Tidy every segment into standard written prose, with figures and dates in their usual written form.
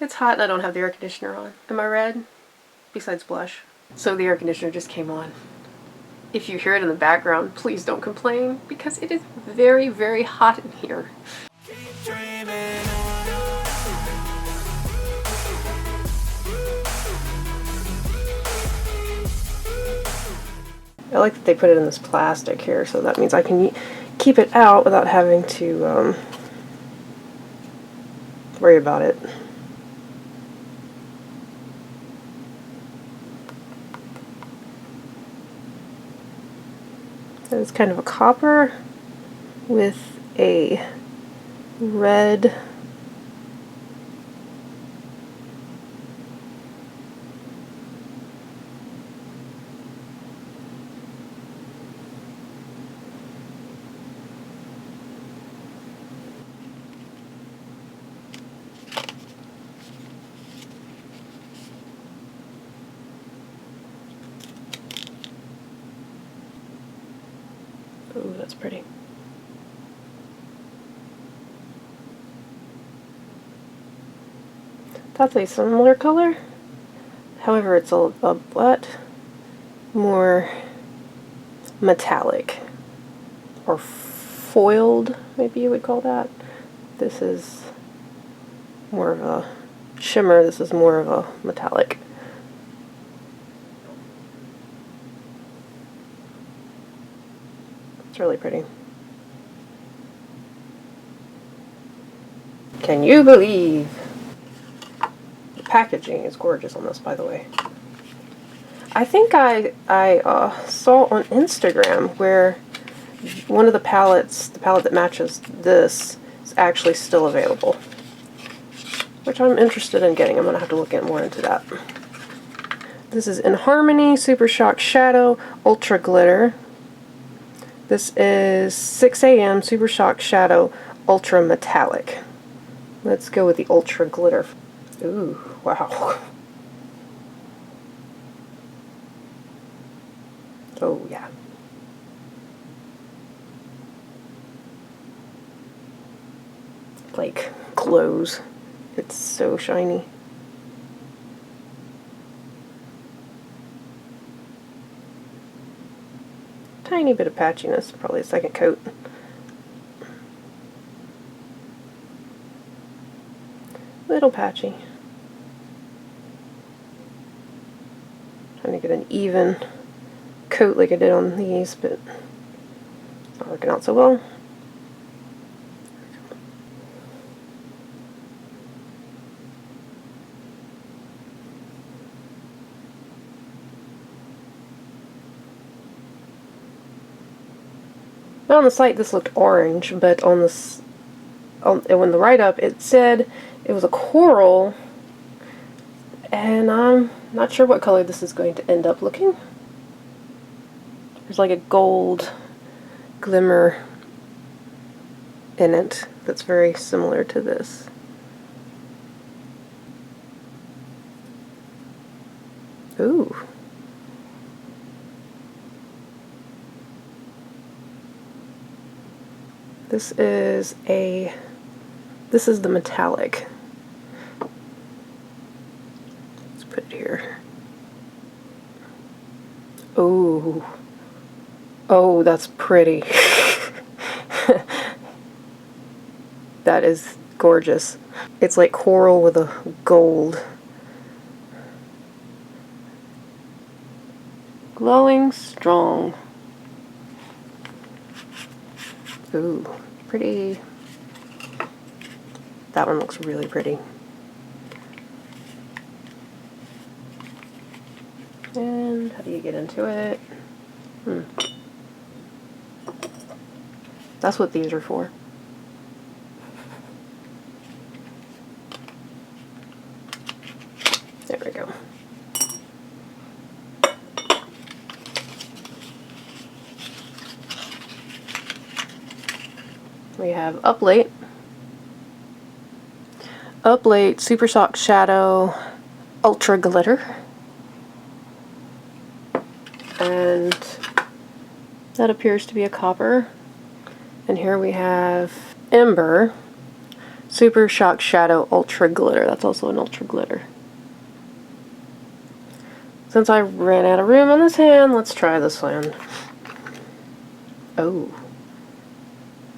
It's hot and I don't have the air conditioner on. Am I red? Besides blush. So the air conditioner just came on. If you hear it in the background, please don't complain because it is very, very hot in here. I like that they put it in this plastic here, so that means I can keep it out without having to worry about it. It's kind of a copper with a red Ooh, that's pretty. That's a similar color. However, it's a lot more metallic. Or foiled, maybe you would call that. This is more of a shimmer, this is more of a metallic. It's really pretty. Can you believe? The packaging is gorgeous on this, by the way. I think I saw on Instagram where one of the palettes, the palette that matches this, is actually still available. Which I'm interested in getting. I'm going to have to look more into that. This is in Hamony Super Shock Shadow Ultra Glitter. This is 6 AM Super Shock Shadow Ultra Metallic. Let's go with the Ultra Glitter. Ooh, wow. Oh, yeah. Like, glows. It's so shiny. Tiny bit of patchiness, probably a second coat. Little patchy. Trying to get an even coat like I did on these, but not working out so well. Now on the site this looked orange, but on this, when the write-up it said it was a coral, and I'm not sure what color this is going to end up looking. There's like a gold glimmer in it that's very similar to this. Ooh. This is the metallic. Let's put it here. Oh. Oh, that's pretty. That is gorgeous. It's like coral with a gold. Glowing strong. Ooh, pretty. That one looks really pretty. And how do you get into it? That's what these are for. There we go. We have Up Late Super Shock Shadow Ultra Glitter, and that appears to be a copper. And here we have Ember Super Shock Shadow Ultra Glitter. That's also an Ultra Glitter. Since I ran out of room on this hand, let's try this one. Oh,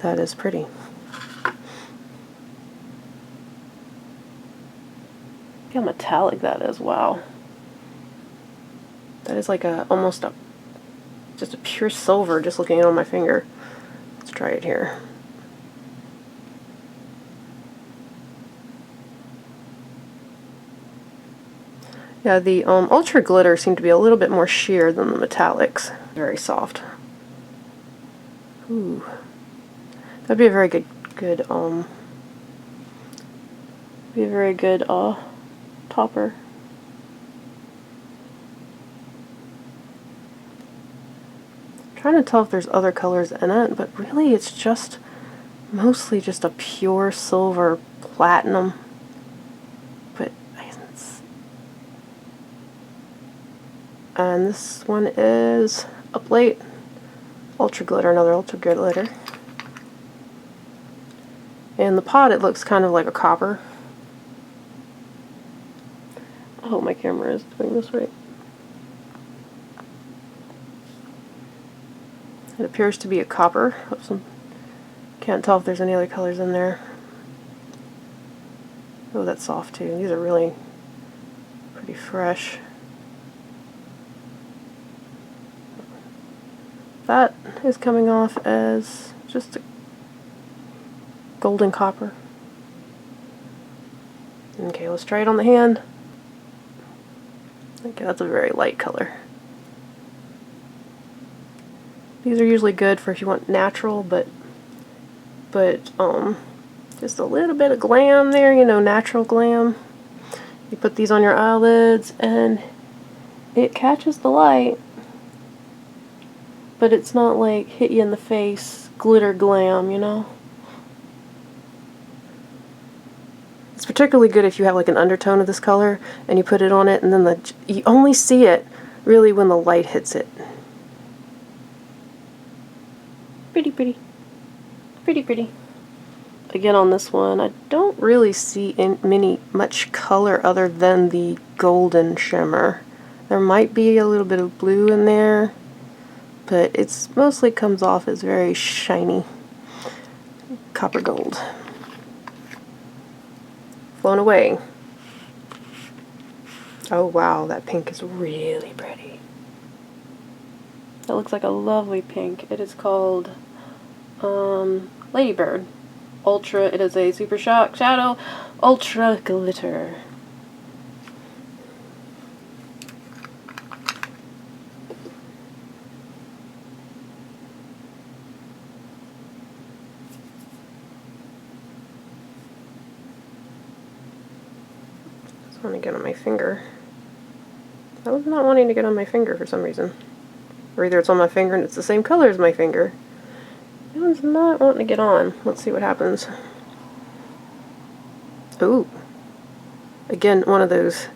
that is pretty. Look how metallic that is, wow. That is like almost just a pure silver just looking on my finger. Let's try it here. Yeah, the Ultra Glitter seemed to be a little bit more sheer than the metallics. Very soft. Ooh. That'd be a very good topper. I'm trying to tell if there's other colors in it, but really it's just mostly just a pure silver platinum. But and this one is Up Late Ultra Glitter, another Ultra Glitter. In the pot it looks kind of like a copper. I hope my camera is doing this right. It appears to be a copper. Can't tell if there's any other colors in there. Oh, that's soft too. These are really pretty fresh. That is coming off as just a golden copper. Okay, let's try it on the hand. Okay, that's a very light color. These are usually good for if you want natural, but just a little bit of glam there, you know, natural glam. You put these on your eyelids and it catches the light, but it's not like hit you in the face glitter glam, you know. It's particularly good if you have like an undertone of this color and you put it on it, and then you only see it really when the light hits it. Pretty, pretty. Pretty, pretty. Again, on this one, I don't really see much color other than the golden shimmer. There might be a little bit of blue in there, but it's mostly comes off as very shiny copper gold. Flown away. Oh wow, that pink is really pretty. That looks like a lovely pink. It is called Ladybird Ultra. It is a Super Shock Shadow Ultra Glitter. I want to get on my finger. I was not wanting to get on my finger for some reason. Or either it's on my finger and it's the same color as my finger. That one's not wanting to get on. Let's see what happens. Ooh. Again, one of those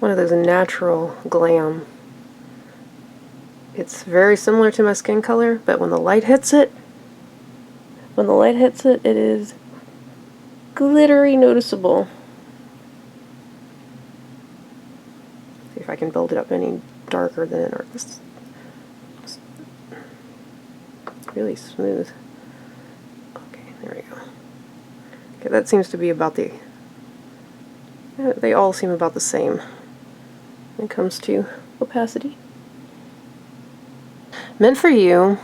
natural glam. It's very similar to my skin color, but when the light hits it, it is glittery noticeable. See if I can build it up any darker than it, or this really smooth. Okay, there we go. Okay, that seems to be about they all seem about the same when it comes to opacity. Meant for You,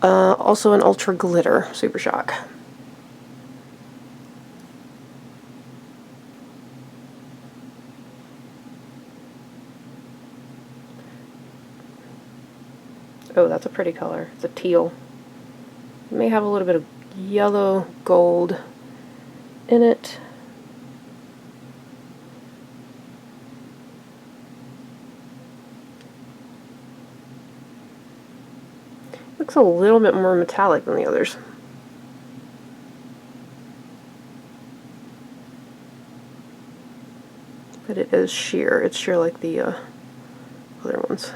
also an Ultra Glitter Super Shock. Oh, that's a pretty color. It's a teal. It may have a little bit of yellow gold in it. Looks a little bit more metallic than the others. But it is sheer. It's sheer like the other ones.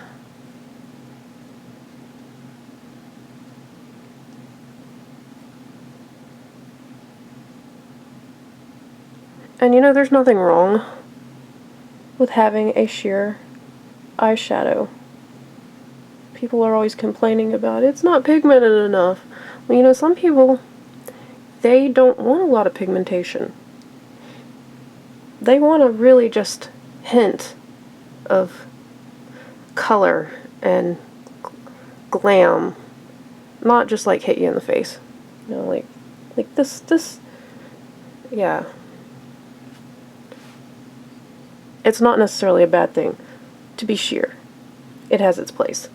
And you know, there's nothing wrong with having a sheer eyeshadow. People are always complaining about it's not pigmented enough. Well, you know, some people, they don't want a lot of pigmentation. They want to really just hint of color and glam, not just like hit you in the face. You know, like this, yeah. It's not necessarily a bad thing to be sheer. It has its place.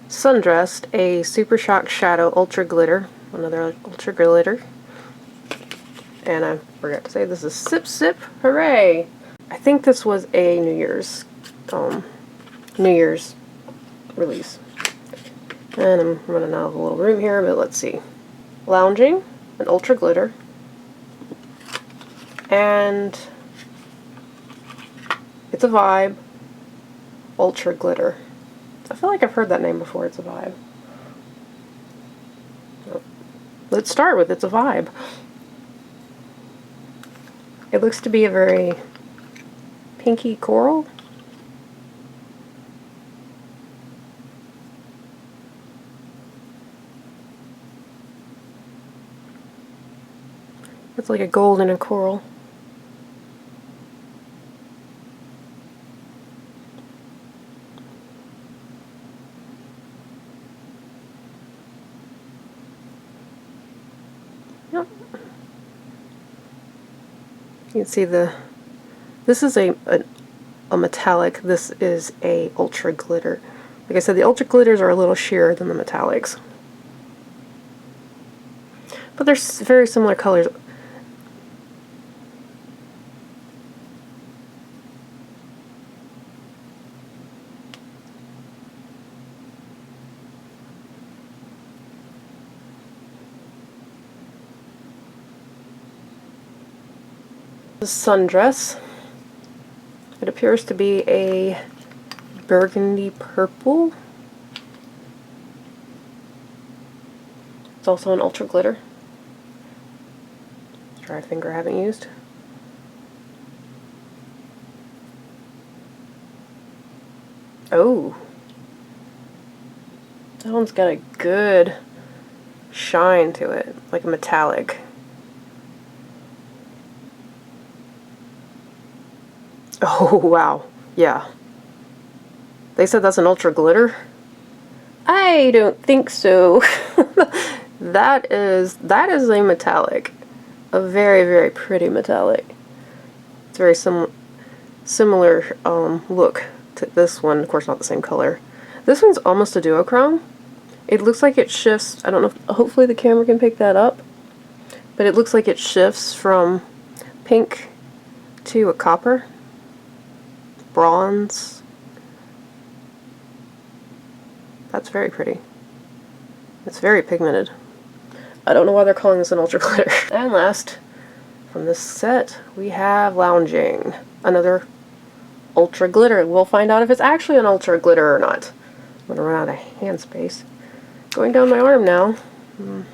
Sundressed, a Super Shock Shadow Ultra Glitter, another Ultra Glitter. And I forgot to say, this is Sip Hooray! I think this was a New Year's release. And I'm running out of a little room here, but let's see. Lounging, an Ultra Glitter. And It's a Vibe, Ultra Glitter. I feel like I've heard that name before, It's a Vibe. Let's start with It's a Vibe. It looks to be a very pinky coral. It's like a gold and a coral. Yep. You can see this is a metallic, this is a ultra glitter. Like I said, the ultra glitters are a little sheerer than the metallics. But they're very similar colors. Sundress. It appears to be a burgundy purple. It's also an ultra glitter. Dry finger I haven't used. Oh, that one's got a good shine to it, like a metallic. Oh, wow. Yeah. They said that's an ultra glitter? I don't think so. That is a metallic. A very, very pretty metallic. It's very similar look to this one. Of course, not the same color. This one's almost a duochrome. It looks like it shifts. I don't know if, hopefully the camera can pick that up. But it looks like it shifts from pink to a copper. Bronze. That's very pretty. It's very pigmented. I don't know why they're calling this an ultra glitter. And last, from this set, we have Lounging. Another ultra glitter. We'll find out if it's actually an ultra glitter or not. I'm gonna run out of hand space. Going down my arm now. I'm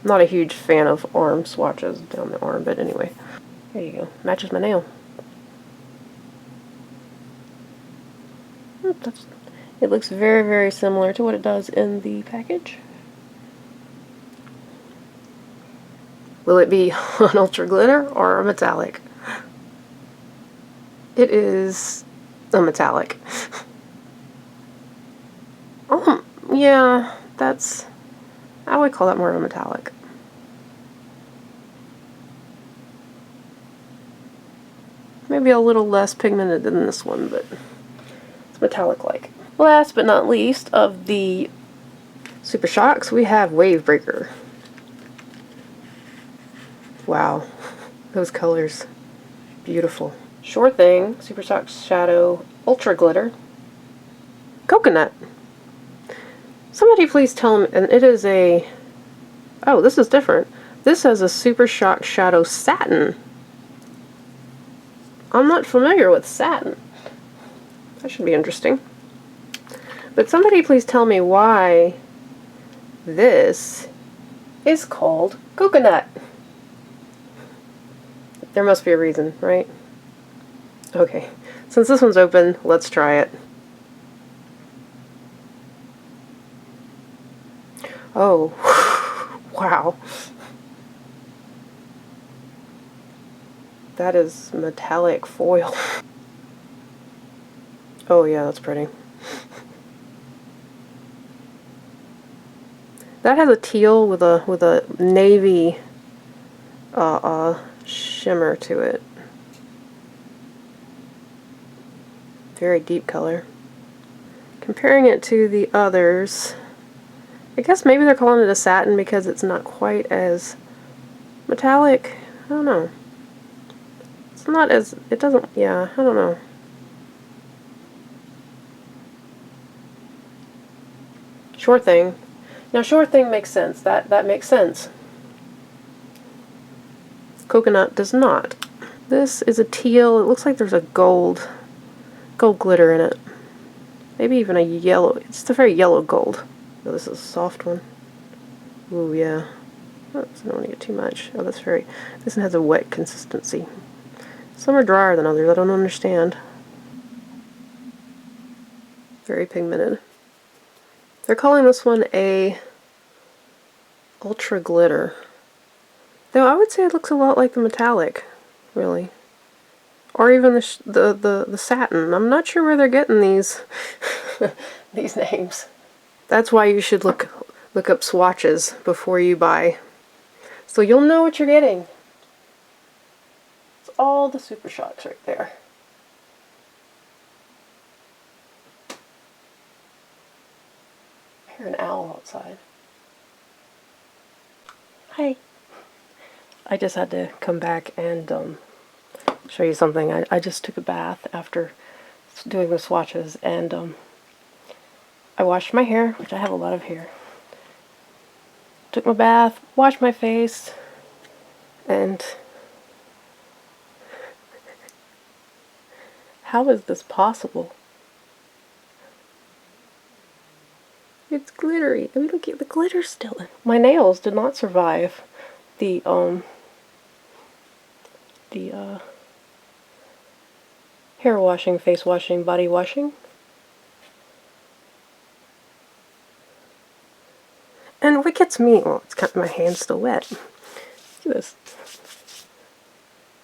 not a huge fan of arm swatches down the arm, but anyway. There you go. Matches my nail. It looks very, very similar to what it does in the package. Will it be an ultra glitter or a metallic? It is a metallic. Yeah, I would call that more of a metallic. Maybe a little less pigmented than this one, but it's metallic-like. Last but not least of the Super Shocks, we have Wave Breaker. Wow, those colors, beautiful. Sure Thing, Super Shocks Shadow Ultra Glitter. Coconut. Somebody please tell me, and it is a, oh, this is different. This has a Super Shock Shadow Satin. I'm not familiar with satin. That should be interesting. But somebody please tell me why this is called coconut. There must be a reason, right? Okay, since this one's open, let's try it. Oh, wow. That is metallic foil. Oh yeah, that's pretty. That has a teal with a navy shimmer to it. Very deep color. Comparing it to the others, I guess maybe they're calling it a satin because it's not quite as metallic. I don't know. It's not as, it doesn't, yeah, I don't know. Sure Thing. Now Sure Thing makes sense. That makes sense. Coconut does not. This is a teal. It looks like there's a gold glitter in it. Maybe even a yellow. It's a very yellow gold. Oh, this is a soft one. Ooh, yeah. Oh, I don't want to get too much. Oh, that's very, this one has a wet consistency. Some are drier than others. I don't understand. Very pigmented. They're calling this one a ultra glitter. Though I would say it looks a lot like the metallic, really. Or even the satin. I'm not sure where they're getting these these names. That's why you should look up swatches before you buy. So you'll know what you're getting. It's all the Super Shocks right there. I hear an owl outside. Hi. I just had to come back and show you something. I just took a bath after doing the swatches, and I washed my hair, which I have a lot of hair. Took my bath, washed my face, and how is this possible? It's glittery. I mean, look at the glitter still. My nails did not survive the hair washing, face washing, body washing. And what gets me, well, it's got my hand's still wet. Look at this.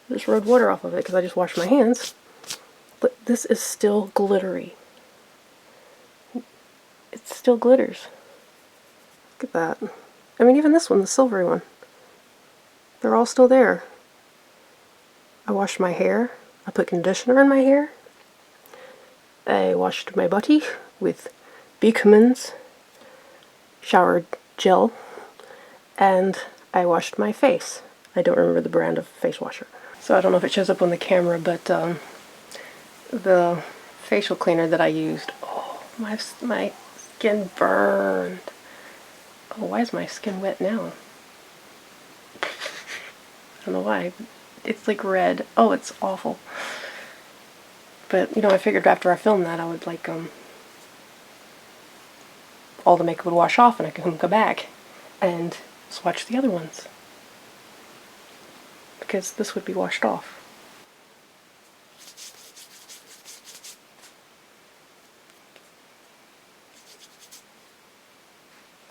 I just rubbed water off of it because I just washed my hands. But this is still glittery. It still glitters. Look at that. I mean, even this one, the silvery one. They're all still there. I washed my hair. I put conditioner in my hair. I washed my body with Beekman's shower gel. And I washed my face. I don't remember the brand of face washer. So I don't know if it shows up on the camera, but the facial cleaner that I used, oh, my skin burned. Oh, why is my skin wet now? I don't know why. It's like red. Oh, it's awful. But, you know, I figured after I filmed that I would, like, all the makeup would wash off and I could come back and swatch the other ones. Because this would be washed off.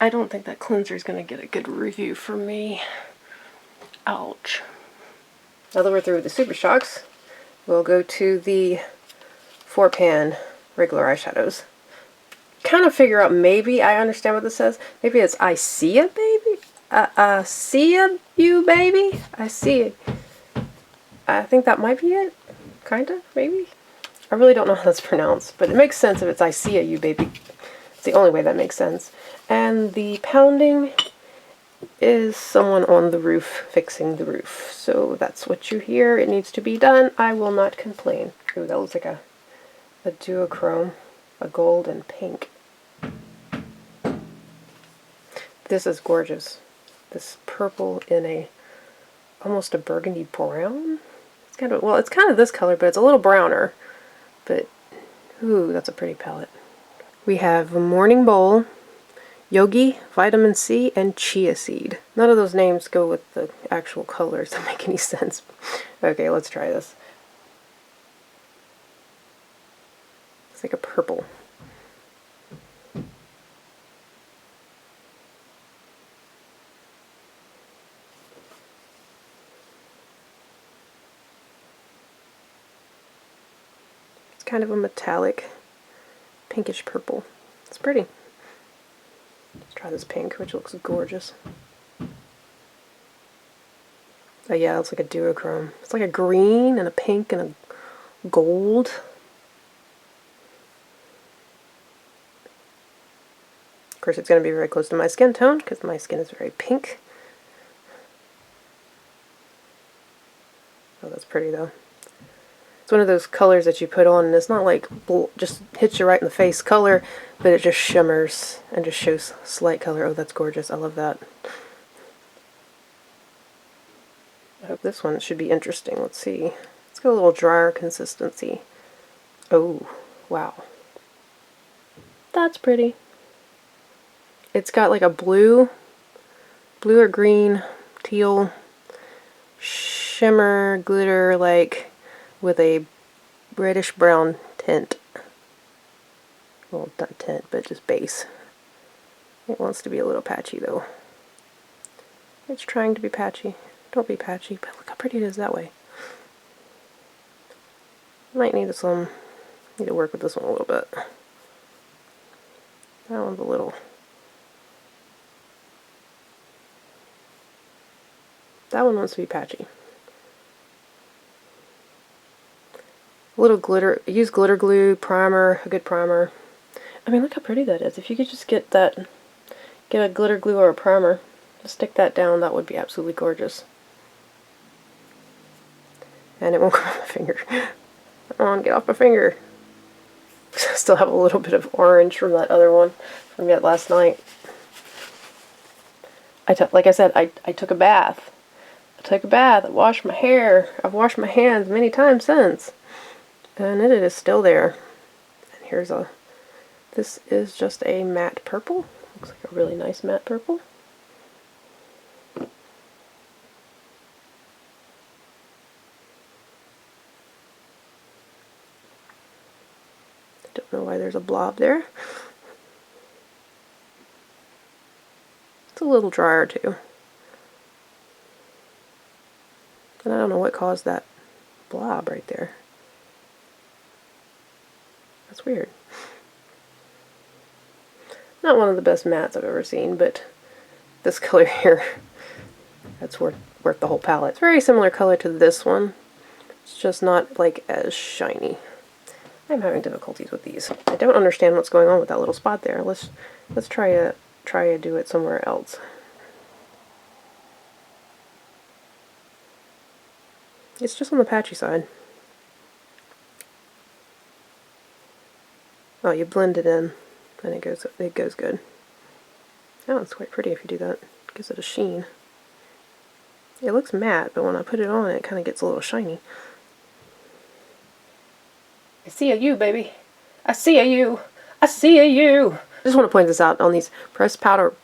I don't think that cleanser is going to get a good review for me. Ouch. Now that we're through with the Super Shocks, we'll go to the 4-pan regular eyeshadows. Kind of figure out, maybe I understand what this says. Maybe it's I see ya, baby? I see ya, you baby? I see it. I think that might be it. Kinda, maybe? I really don't know how that's pronounced, but it makes sense if it's I see ya, you baby. It's the only way that makes sense. And the pounding is someone on the roof fixing the roof. So that's what you hear. It needs to be done. I will not complain. Ooh, that looks like a duochrome, a gold and pink. This is gorgeous. This purple in a almost a burgundy brown. It's kind of, well, it's kind of this color, but it's a little browner. But ooh, that's a pretty palette. We have Morning Bowl, Yogi, Vitamin C, and Chia Seed. None of those names go with the actual colors that make any sense. Okay, let's try this. It's like a purple. It's kind of a metallic pinkish purple. It's pretty. Let's try this pink, which looks gorgeous. Oh yeah, it's like a duochrome. It's like a green and a pink and a gold. Of course, it's going to be very close to my skin tone because my skin is very pink. Oh, that's pretty though. It's one of those colors that you put on and it's not like just hits you right in the face color, but it just shimmers and just shows slight color. Oh, that's gorgeous. I love that. I hope this one should be interesting. Let's see. Let's go a little drier consistency. Oh, wow. That's pretty. It's got like a blue or green, teal, shimmer, glitter, like with a reddish brown tint. Well, not tint, but just base. It wants to be a little patchy though. It's trying to be patchy. Don't be patchy, but look how pretty it is that way. Might need need to work with this one a little bit. That one's a little. That one wants to be patchy. A little glitter. Use glitter glue, primer, a good primer. I mean, look how pretty that is. If you could just get a glitter glue or a primer, just stick that down, that would be absolutely gorgeous. And it won't come off my finger. Come on, get off my finger. I still have a little bit of orange from that other one from yet last night. Like I said, I took a bath. I washed my hair. I've washed my hands many times since. And it is still there. And this is just a matte purple. Looks like a really nice matte purple. Don't know why there's a blob there. It's a little drier too. And I don't know what caused that blob right there. That's weird. Not one of the best mattes I've ever seen, but this color here, that's worth the whole palette. It's a very similar color to this one. It's just not like as shiny. I'm having difficulties with these. I don't understand what's going on with that little spot there. Let's try to do it somewhere else. It's just on the patchy side. Oh, you blend it in, and it goes good. Oh, it's quite pretty if you do that. It gives it a sheen. It looks matte, but when I put it on, it kind of gets a little shiny. I see a you, baby. I see a you. I see a you. I just want to point this out on these pressed powdered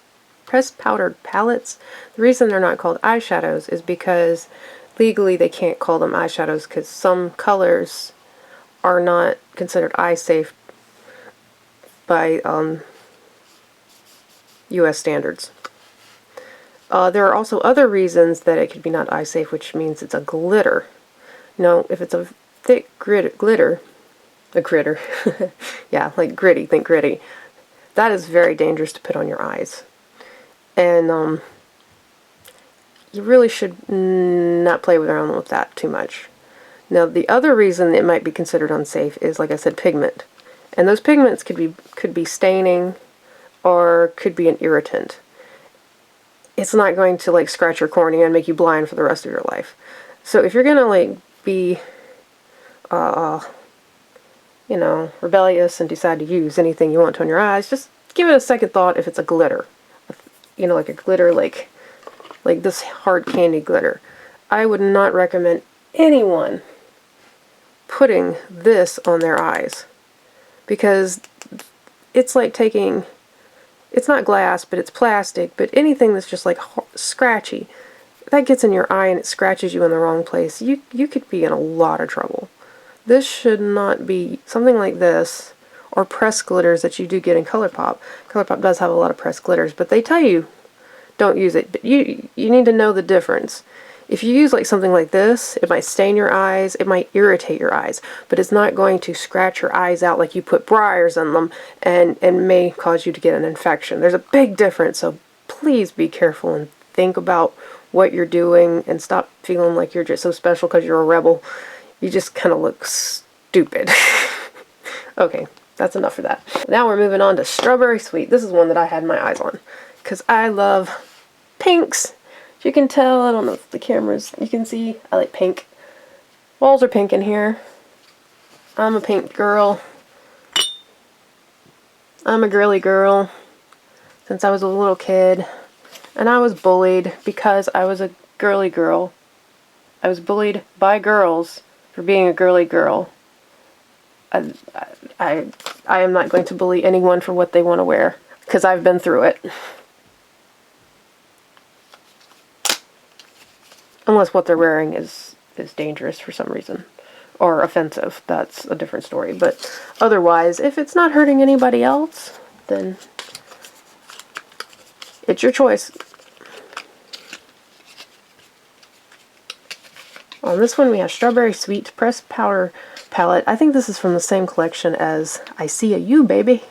palettes. The reason they're not called eyeshadows is because legally they can't call them eyeshadows because some colors are not considered eye safe by US standards. There are also other reasons that it could be not eye safe, which means it's a glitter. Now, if it's a thick glitter, a critter, yeah, like gritty, think gritty, that is very dangerous to put on your eyes. And you really should not play around with that too much. Now, the other reason it might be considered unsafe is, like I said, pigment. And those pigments could be staining or could be an irritant. It's not going to like scratch your cornea and make you blind for the rest of your life. So if you're gonna like be you know, rebellious and decide to use anything you want to on your eyes, just give it a second thought if it's a glitter. you know, like a glitter, like this hard candy glitter. I would not recommend anyone putting this on their eyes, because it's like taking, it's not glass, but it's plastic, but anything that's just like scratchy, that gets in your eye and it scratches you in the wrong place. You could be in a lot of trouble. This should not be something like this, or pressed glitters that you do get in ColourPop. ColourPop does have a lot of pressed glitters, but they tell you don't use it. But you need to know the difference. If you use like something like this, it might stain your eyes, it might irritate your eyes, but it's not going to scratch your eyes out like you put briars in them and may cause you to get an infection. There's a big difference, so please be careful and think about what you're doing and stop feeling like you're just so special because you're a rebel. You just kind of look stupid. Okay, that's enough for that. Now we're moving on to Strawberry Sweet. This is one that I had my eyes on because I love pinks. You can tell, I don't know if the cameras, you can see, I like pink. Walls are pink in here. I'm a pink girl. I'm a girly girl since I was a little kid. And I was bullied because I was a girly girl. I was bullied by girls for being a girly girl. I am not going to bully anyone for what they want to wear because I've been through it. Unless what they're wearing is dangerous for some reason. Or offensive. That's a different story. But otherwise, if it's not hurting anybody else, then it's your choice. On this one we have Strawberry Sweet Pressed Powder Palette. I think this is from the same collection as I See a You, baby.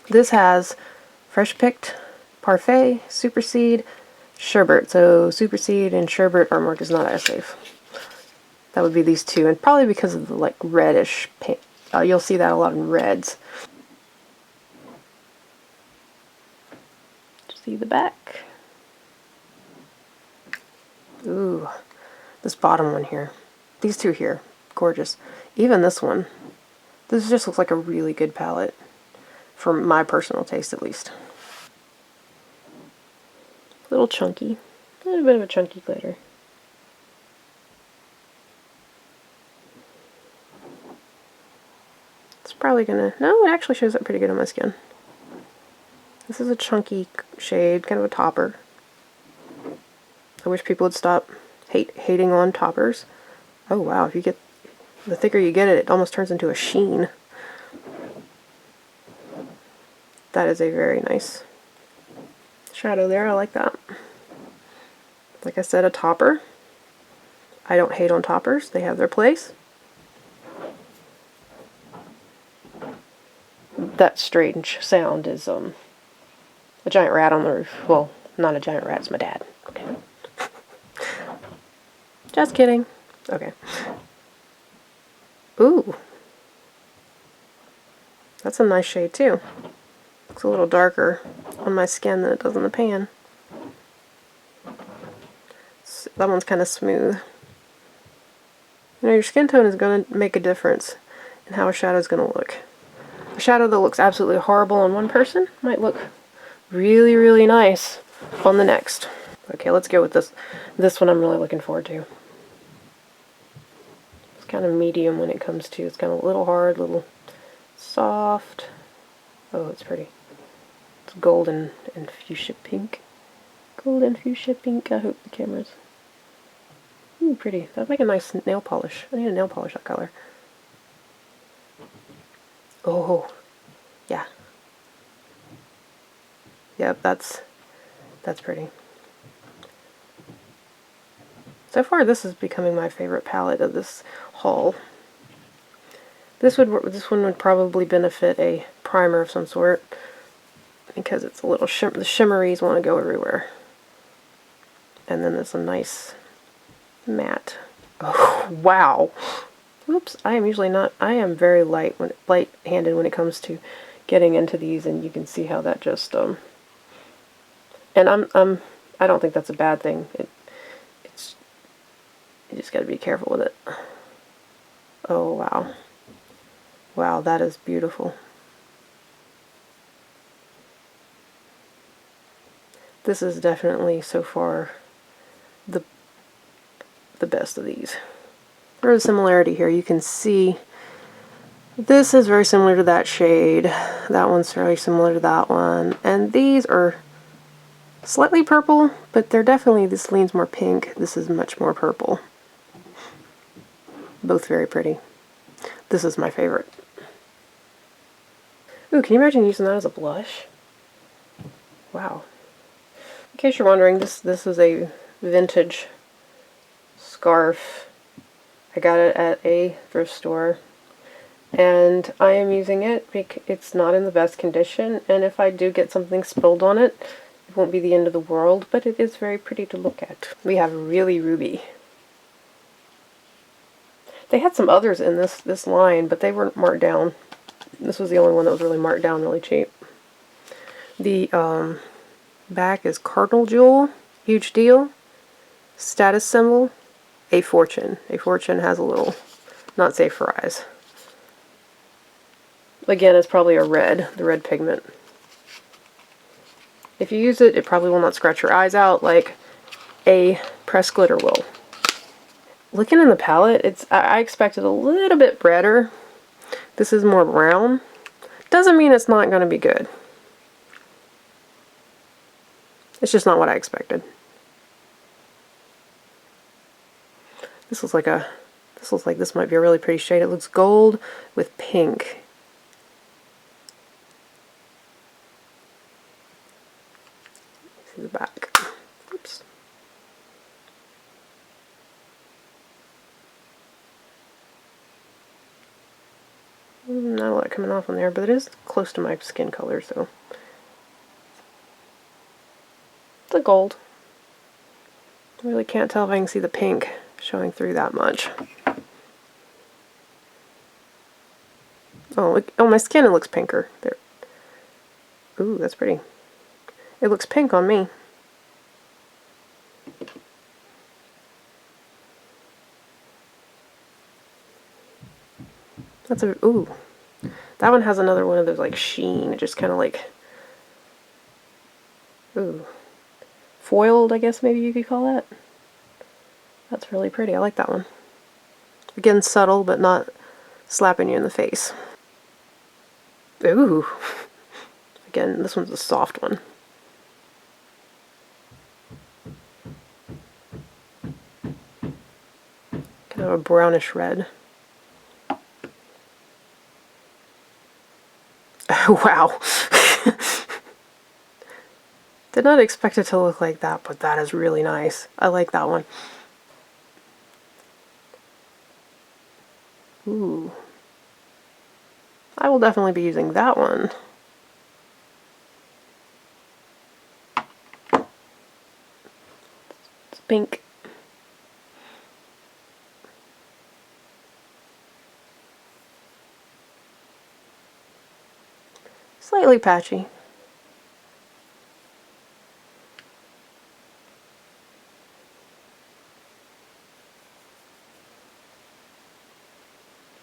This has Fresh Picked, Parfait, Super Seed, Sherbet. So Super Seed and Sherbet are marked as not as safe. That would be these two, and probably because of the like reddish paint. You'll see that a lot in reds. See the back. Ooh, this bottom one here. These two here, gorgeous. Even this one. This just looks like a really good palette, for my personal taste at least. A little chunky. A little bit of a chunky glitter. It's probably gonna... No, it actually shows up pretty good on my skin. This is a chunky shade, kind of a topper. I wish people would stop hating on toppers. Oh wow, if you get... The thicker you get it, it almost turns into a sheen. That is a very nice shadow there. I like that. Like I said, a topper. I don't hate on toppers. They have their place. That strange sound is a giant rat on the roof. Well, not a giant rat, it's my dad. Okay. Just kidding. Okay. Ooh. That's a nice shade too. Looks a little darker on my skin than it does in the pan. So that one's kind of smooth. You know, your skin tone is going to make a difference in how a shadow is going to look. A shadow that looks absolutely horrible on one person might look really, really nice on the next. Okay, let's go with this. This one I'm really looking forward to. It's kind of medium when it comes to, it's kind of a little hard, a little soft. Oh, it's pretty. It's golden and fuchsia pink. Golden fuchsia pink. I hope the camera's... Ooh, pretty. That'd make a nice nail polish. I need a nail polish that color. Oh, yeah. Yep, that's pretty. So far, this is becoming my favorite palette of this haul. This one would probably benefit a primer of some sort because it's a little the shimmeries want to go everywhere. And then there's a nice matte. Oh, wow. Oops, I am usually not, I am very light-handed when it comes to getting into these, and you can see how that just, and I don't think that's a bad thing. It's, you just gotta be careful with it. Oh, wow. Wow, that is beautiful. This is definitely so far the best of these. There's a similarity here. You can see this is very similar to that shade. That one's very similar to that one. And these are slightly purple, but they're definitely, this leans more pink. This is much more purple. Both very pretty. This is my favorite. Ooh, can you imagine using that as a blush? Wow. In case you're wondering, this is a vintage scarf. I got it at a thrift store, and I am using it because it's not in the best condition, and if I do get something spilled on it, it won't be the end of the world, but it is very pretty to look at. We have Really Ruby. They had some others in this line, but they weren't marked down. This was the only one that was really marked down really cheap. The back is Cardinal Jewel, huge deal. Status symbol, A Fortune. A Fortune has a little not safe for eyes. Again, it's probably a red, the red pigment. If you use it, it probably will not scratch your eyes out like a pressed glitter will. Looking in the palette, I expected a little bit redder. This is more brown. Doesn't mean it's not going to be good. It's just not what I expected. This looks like this might be a really pretty shade. It looks gold with pink. See the back. Oops. Not a lot coming off on there, but it is close to my skin color, so. It's a gold. I really can't tell if I can see the pink showing through that much. Oh, on my skin it looks pinker. There. Ooh, that's pretty. It looks pink on me. That's a, ooh. That one has another one of those like sheen, just kind of like, ooh. Foiled, I guess maybe you could call that. That's really pretty. I like that one. Again, subtle, but not slapping you in the face. Ooh. Again, this one's a soft one. Kind of a brownish red. Wow. Did not expect it to look like that, but that is really nice. I like that one. Ooh. I will definitely be using that one. It's pink. Slightly patchy.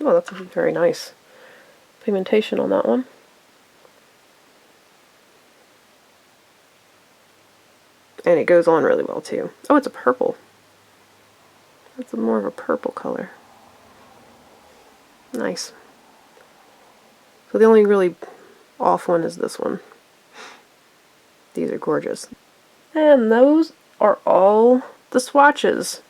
Oh, that's very nice pigmentation on that one. And it goes on really well too. Oh, it's a purple. That's more of a purple color. Nice. So the only really off one is this one. These are gorgeous. And those are all the swatches.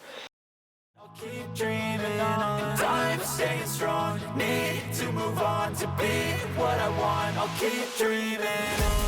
I'll keep dreaming on, time staying strong, need to move on to be what I want. I'll keep dreaming on.